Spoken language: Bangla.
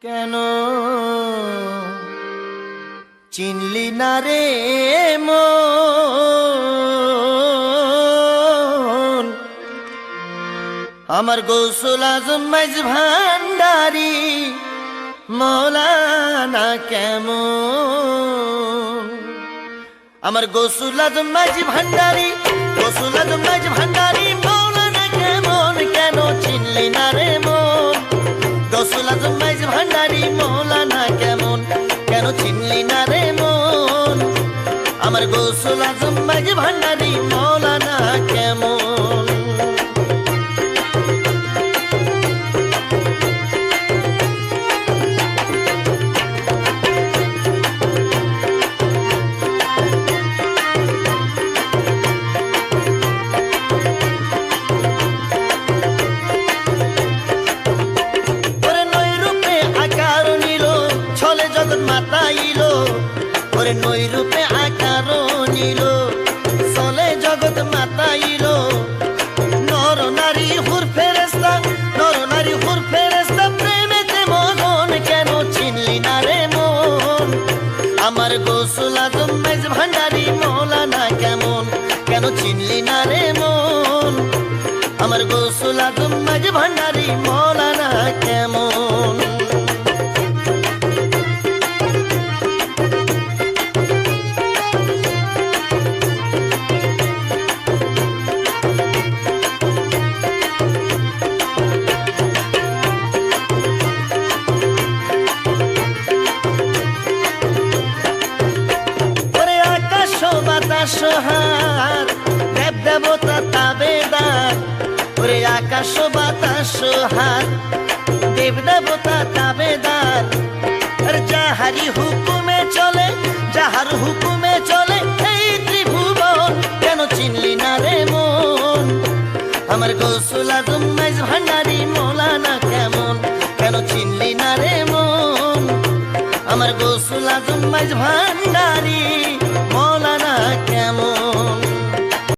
কেন চিনলি না রে মন আমার গৌসুল আজম মাইজ ভান্ডারি মৌলানা কেমন আমার গৌসুল আজম মাইজ ভান্ডারি গৌসুল আজম মাইজ ভান্ডারি মৌলানা কেমন কেন চিনলি না রে মন গৌসুল আজম মাইজ ভান্ডারি মৌলানা কেমন কেন চিনলি না রে মন আমার গৌসুল আজম মাইজ ভান্ডারি মৌলানা কেমন নই রূপে আকার নিল চলে জগৎ মাতাইল নর নারী হুর ফেরেস্তা প্রেমেতে মগন কেন চিনলি না রে মন আমার গৌসুল আজম মাইজ ভান্ডারি মৌলানা কেমন কেন চিনলি না রে মন আমার গৌসুল আজম মাইজ ভান্ডারি মৌলানা কেমন সোহার দেব দেবতা তাবেদার ওরে আকাশ বাতাস সোহার দেব দেবতা তাবেদার যাহারি হুকুমে চলে যাহার হুকুমে চলে এই ত্রিভুবন কেন চিনলি না রে মন আমার গৌসুল আজম মাইজ ভান্ডারি মৌলানা কেমন কেন চিনলি না রে মন আমার গৌসুল আজম মাইজ ভান্ডারি মৌলানা কেমন